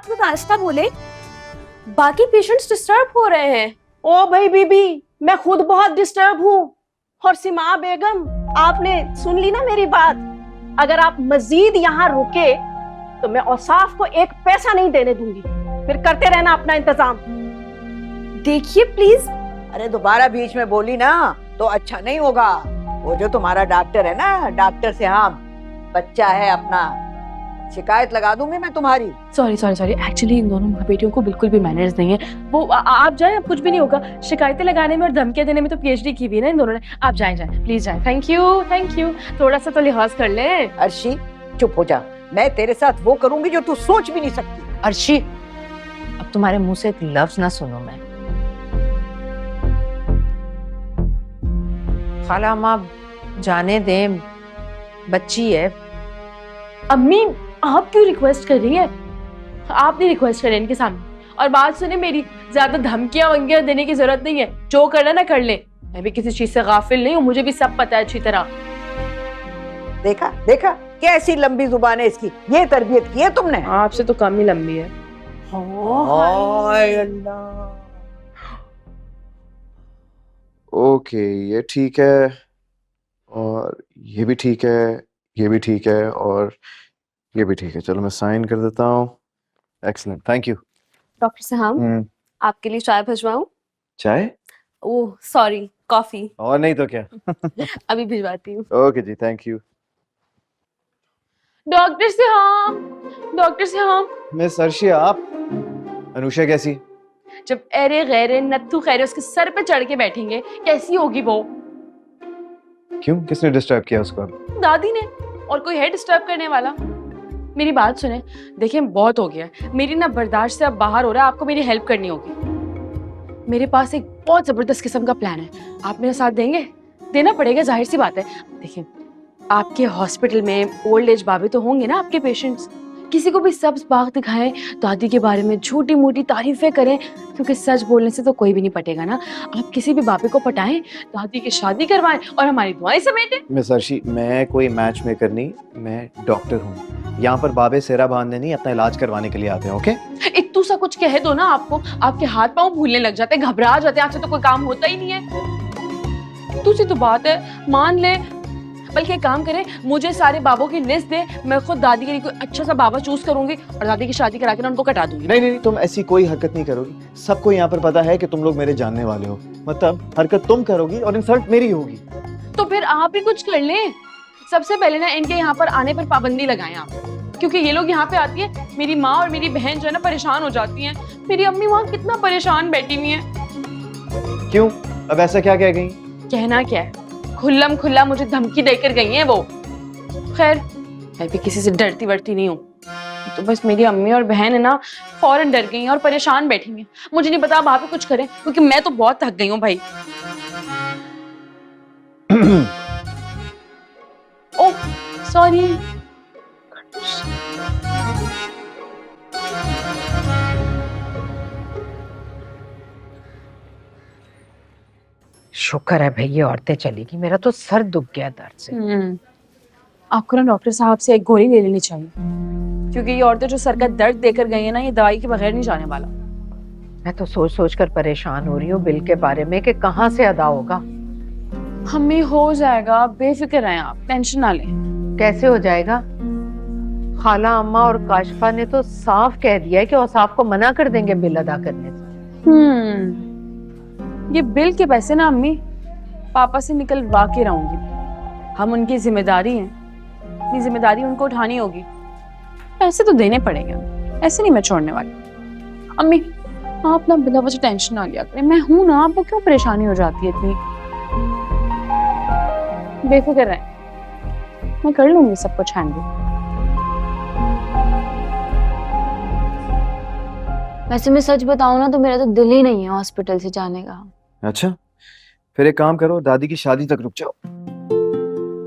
आप लोग आस्था बोले, बाकी पेशेंट्स डिस्टर्ब हो रहे हैं। ओ भाई बीबी, मैं खुद बहुत डिस्टर्ब हूँ। और सिमा बेगम, आपने सुन ली ना मेरी बात? अगर आप मजीद यहाँ रुके तो मैं औसाफ को एक पैसा नहीं देने दूंगी। फिर करते रहना अपना इंतजाम। देखिए प्लीज। अरे दोबारा बीच में बोली ना तो अच्छा नहीं होगा। वो जो तुम्हारा डॉक्टर है ना, डॉक्टर से हम बच्चा है अपना, शिकायत लगा दूंगी मैं तुम्हारी। Sorry sorry sorry, actually in दोनों माँ बेटियों को बिल्कुल भी मैनर्स नहीं है। वो आप जाएं, अब कुछ भी नहीं होगा। शिकायतें लगाने में और धमकियां देने में तो पीएचडी की भी है ना इन दोनों ने। आप जाएं जाएं प्लीज जाएं। Thank you. थोड़ा सा तो लिहाज कर ले। अर्शी चुप हो जा, मैं तेरे साथ वो करूंगी जो तू सोच भी नहीं सकती। अर्शी, अब तुम्हारे मुंह से एक लफ्ज ना सुनो मैं। खाला अम्मा जाने दें, बच्ची है। अम्मी आप क्यों रिक्वेस्ट कर रही हैं? आप नहीं रिक्वेस्ट करें इनके सामने। और बात सुने मेरी, ज्यादा धमकियां वंगियां देने की जरूरत नहीं है। जो करना ना कर ले, मैं भी किसी चीज से गाफिल नहीं हूँ, मुझे भी सब पता है अच्छी तरह। देखा देखा कैसी लंबी जुबान है इसकी। ये तरबियत की है तुमने? आपसे तो कम ही लंबी है। हाय अल्लाह। ओके, ये ठीक है और ये भी ठीक है, ये भी ठीक है और ये भी ठीक है। चलो मैं साइन कर देता हूँ। Excellent, thank you. डॉक्टर साहब, आपके लिए चाय भिजवाऊं? चाय? Oh sorry, coffee. और नहीं तो क्या। अभी भिजवाती हूँ। Okay ji, thank you. Doctor साहब। मिस अर्शी, आप? अनुषा कैसी? जब एरे गैरे नत्थु खैरे उसके सर पे चढ़ के बैठेंगे, कैसी होगी वो? क्यों, किसने डिस्टर्ब किया उसको? दादी ने। और कोई है डिस्टर्ब करने वाला? मेरी बात सुने, देखिए बहुत हो गया, मेरी ना बर्दाश्त से अब बाहर हो रहा है। आपको मेरी हेल्प करनी होगी। मेरे पास एक बहुत जबरदस्त किस्म का प्लान है। आप मेरा साथ देंगे? देना पड़ेगा, जाहिर सी बात है। देखिए, आपके हॉस्पिटल में ओल्ड एज बाबे तो होंगे ना आपके पेशेंट्स। किसी को भी सब्ज बाग दिखाएं, दादी के बारे में छोटी मोटी तारीफें करें, क्योंकि सच बोलने से तो कोई भी नहीं पटेगा ना। आप किसी भी बाबे को पटाएं, दादी की शादी करवाएं और हमारी दुआएं समेटें। मिस अर्शी, मैं कोई मैच मेकर नहीं, मैं डॉक्टर हूँ। यहाँ पर बाबे सेरा बांधने नहीं, अपना इलाज करवाने के लिए आते हैं। ओके? इत्तू सा कुछ कह दो ना आपको, आपके हाथ पांव भूलने लग जाते हैं, घबरा जाते हैं। आपसे तो कोई काम होता ही नहीं है। तुझे तो बात है, मान ले। बल्कि एक काम करें, मुझे सारे बाबों की लिस्ट दे, मैं खुद दादी के लिए कोई अच्छा सा बाबा चूज करूंगी और दादी की शादी करा के ना उनको कटा दूंगी। नहीं नहीं, तुम ऐसी कोई हरकत नहीं करोगी। सबको यहाँ पर पता है कि तुम लोग मेरे जानने वाले हो। मतलब हरकत तुम करोगी और इंसल्ट मेरी होगी। तो फिर आप ही कुछ कर लें। सबसे पहले ना इनके यहाँ पर आने पर पाबंदी लगाएं आप, क्योंकि ये लोग यहाँ पे आती है, मेरी माँ और मेरी बहन जो है ना परेशान हो जाती हैं। मेरी अम्मी वहाँ कितना परेशान बैठी हुई है। क्यों? अब ऐसा क्या कह गई? कहना क्या है, खुल्लम खुल्ला मुझे धमकी देकर गई हैं वो। खैर, मैं भी किसी से डरती वरती नहीं हूँ। तो बस मेरी अम्मी और बहन है ना, फौरन डर गई हैं और परेशान बैठी हैं। मुझे नहीं पता अब आप ही कुछ करें, क्योंकि मैं तो बहुत थक गई हूँ भाई। Oh sorry. शुक्र है भाई ये औरतें चली गई, मेरा तो सर दुख गया दर्द से। आपको ना डॉक्टर साहब से एक गोली ले लेनी चाहिए, क्योंकि ये औरतें जो सर का दर्द देकर गई है ना, ये दवाई के बगैर नहीं जाने वाला। मैं तो सोच सोच कर परेशान हो रही हूँ बिल के बारे में कि कहाँ से अदा होगा। हमें हो जाएगा, बेफिक्र हैं आप, टेंशन ना लें। कैसे हो जाएगा? खाला अम्मा और काशफा ने तो साफ कह दिया है कि औसाफ को मना कर देंगे बिल अदा करने से। ये बिल के पैसे ना अम्मी पापा से निकलवा के रहूंगी। हम उनकी जिम्मेदारी हैं, अपनी जिम्मेदारी उनको उठानी होगी। पैसे तो देने पड़ेंगे, ऐसे नहीं मैं छोड़ने वाली। अम्मी आप ना बिना वजह टेंशन ना लिया करें, मैं हूं ना, आपको क्यों परेशानी हो जाती है इतनी? बेफिक्र रहें, मैं कर लूंगी सब कुछ हैंडल। वैसे मैं सच बताऊं ना तो मेरा तो दिल ही नहीं है हॉस्पिटल से जाने का। अच्छा, फिर एक काम करो, दादी की शादी तक रुक जाओ।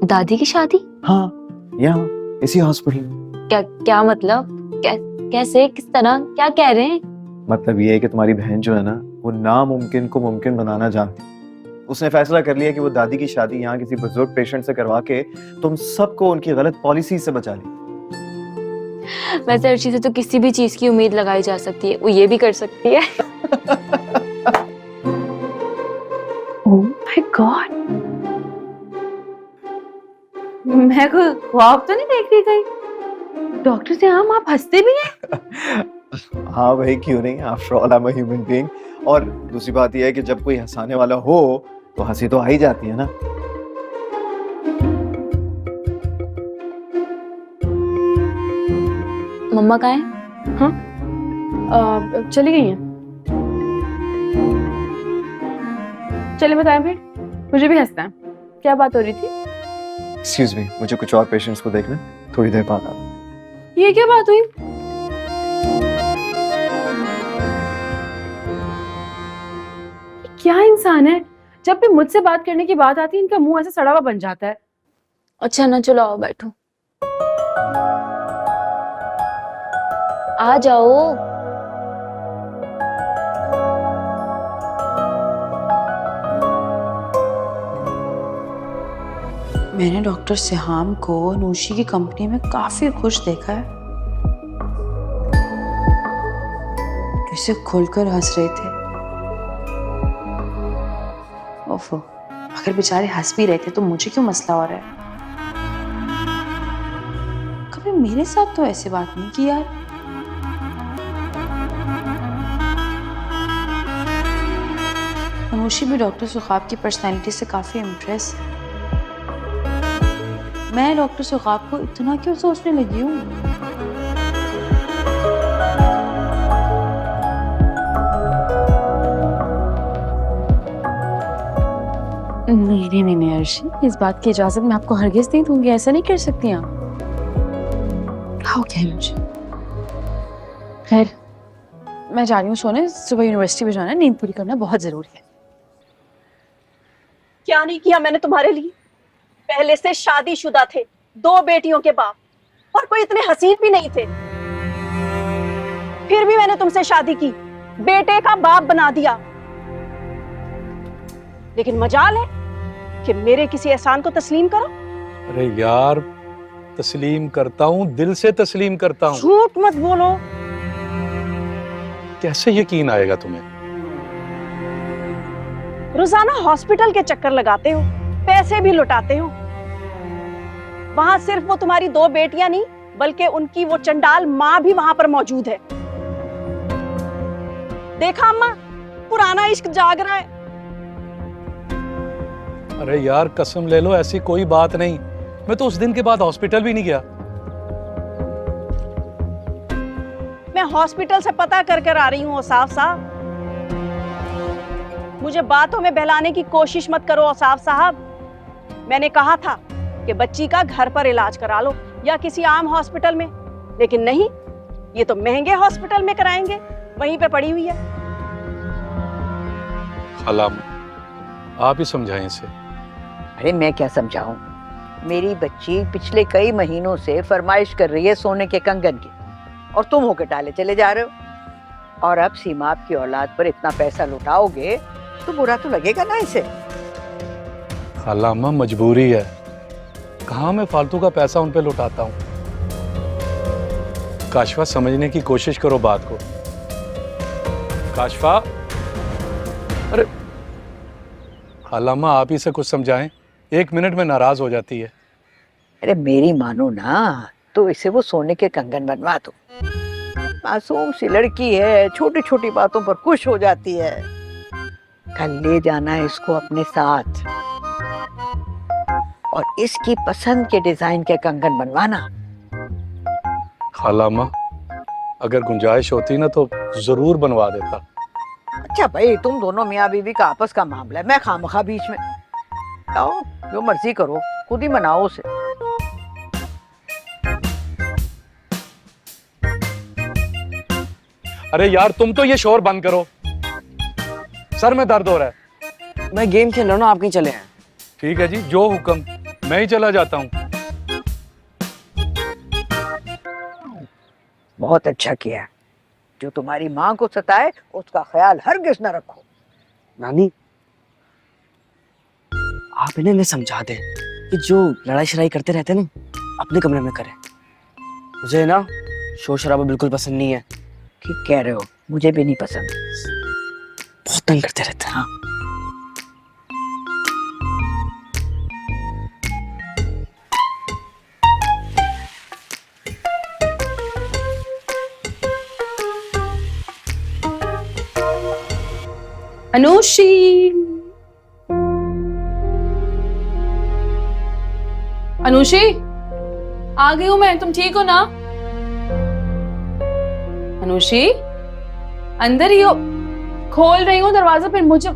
दादी की शादी? हाँ, यहाँ इसी हॉस्पिटल। क्या मतलब? कैसे, किस तरह, क्या कह रहे हैं? मतलब ये है कि तुम्हारी बहन जो है ना, वो नामुमकिन को मुमकिन बनाना जानती है। उसने फैसला कर लिया कि वो दादी की शादी यहाँ किसी बुजुर्ग पेशेंट से करवा के तुम सबको उनकी गलत पॉलिसी से बचा ली। वैसे अर्शी से तो किसी भी चीज की उम्मीद लगाई जा सकती है, वो ये भी कर सकती है। ओह माय गॉड, मैं कोई ख्वाब तो नहीं देख रही कहीं? डॉक्टर से आप हंसते भी हैं? हाँ भाई, क्यों नहीं, after all I am a human being. और दूसरी बात यह है कि जब कोई हंसाने वाला हो तो हंसी तो आ ही जाती है ना। मम्मा कहाँ है? चली गई हैं। चले बताएं फिर, मुझे भी हंसना है। क्या बात हो रही थी? एक्सक्यूज मी, मुझे कुछ और पेशेंट्स को देखना, थोड़ी देर बाद आता हूं। ये क्या बात हुई? क्या इंसान है, जब भी मुझसे बात करने की बात आती है इनका मुंह ऐसे सड़ा हुआ बन जाता है। अच्छा ना, चलो आओ बैठो। आ जाओ। मैंने डॉक्टर सिहाम को नूशी की कंपनी में काफी खुश देखा है। कैसे खुलकर हंस रहे थे। ओफो, अगर बेचारे हंस भी रहे थे तो मुझे क्यों मसला हो रहा है? कभी मेरे साथ तो ऐसी बात नहीं की यार। नूशी भी डॉक्टर सुखाब की पर्सनैलिटी से काफी इम्प्रेस है। मैं डॉक्टर सुखाब को इतना क्यों सोचने लगी हूँ? नहीं अर्शी, इस बात की इजाजत मैं आपको हरगिज नहीं दूंगी। ऐसा नहीं कर सकती आप। हाउ कैन मुझे? खैर, मैं जा रही हूँ सोने, सुबह यूनिवर्सिटी में जाना है, नींद पूरी करना बहुत जरूरी है। क्या नहीं किया मैंने तुम्हारे लिए? पहले से शादीशुदा थे, 2 बेटियों के बाप, और कोई इतने हसीन भी नहीं थे। फिर भी मैंने तुमसे शादी की, बेटे का बाप बना दिया। लेकिन मजाल है कि मेरे किसी एहसान को तस्लीम करो। अरे यार, तस्लीम करता हूँ, दिल से तस्लीम करता हूँ। झूठ मत बोलो। कैसे यकीन आएगा तुम्हें? रोजाना हॉस्पिटल के चक्कर लगाते हो, पैसे भी लुटाते हो। वहां सिर्फ वो तुम्हारी 2 बेटियां नहीं, बल्कि उनकी वो चंडाल माँ भी वहां पर मौजूद है। देखा अम्मा, पुराना इश्क जाग रहा है। अरे यार, कसम ले लो, ऐसी कोई बात नहीं। मैं तो उस दिन के बाद हॉस्पिटल भी नहीं गया। मैं हॉस्पिटल से पता कर कर आ रही हूँ औसाफ साहब। मुझे बातों में बहलाने की कोशिश मत करो औसाफ साहब। मैंने कहा था कि बच्ची का घर पर इलाज करा लो या किसी आम हॉस्पिटल में, लेकिन नहीं, ये तो महंगे हॉस्पिटल में कराएंगे, वहीं पे पड़ी हुई है। खाला, आप ही समझाएं इसे। अरे मैं क्या समझाऊं? मेरी बच्ची पिछले कई महीनों से फरमाइश कर रही है सोने के कंगन की, और तुम होकर टाले चले जा रहे हो। और अब सीमा की औलाद पर इतना पैसा लुटाओगे तो बुरा तो लगेगा ना इसे। खाला अम्मा, मजबूरी है, कहाँ मैं फालतू का पैसा उन पे लुटाता हूँ। काशफा, समझने की कोशिश करो बात को। काशफा, अरे खाला अम्मा, आप ही से कुछ समझाएं। 1 मिनट में नाराज हो जाती है। अरे मेरी मानो ना, तो इसे वो सोने के कंगन बनवा दो। मासूम सी लड़की है, छोटी छोटी बातों पर खुश हो जाती है। कल ले जाना है इसको अपने साथ, और इसकी पसंद के डिजाइन के कंगन बनवाना। खाला अम्मा, अगर गुंजाइश होती ना तो जरूर बनवा देता। अच्छा भाई, तुम दोनों मियाँ बीवी का आपस का मामला है, मैं खामखा बीच में। आओ, जो मर्जी करो, खुद ही मनाओ उसे। अरे यार, तुम तो ये शोर बंद करो, सर में दर्द हो रहा है। मैं गेम खेल रहा हूँ ना, आप कहीं चले हैं? ठीक है जी, जो हुक्म, मैं ही चला जाता हूँ। बहुत अच्छा किया। जो तुम्हारी माँ को सताए उसका ख्याल हरगिज न रखो। नानी, आप इन्हें समझा दे कि जो लड़ाई शराई करते रहते हैं ना, अपने कमरे में करें। मुझे ना शोर शराबा बिल्कुल पसंद नहीं है। ठीक कह रहे हो, मुझे भी नहीं पसंद। बहुत तंग करते रहते हैं। हाँ। अनुषी, अनुषी, आ गई हूं मैं, तुम ठीक हो ना? अनुषी, अंदर ही हो? खोल रही हूँ दरवाजा, फिर मुझे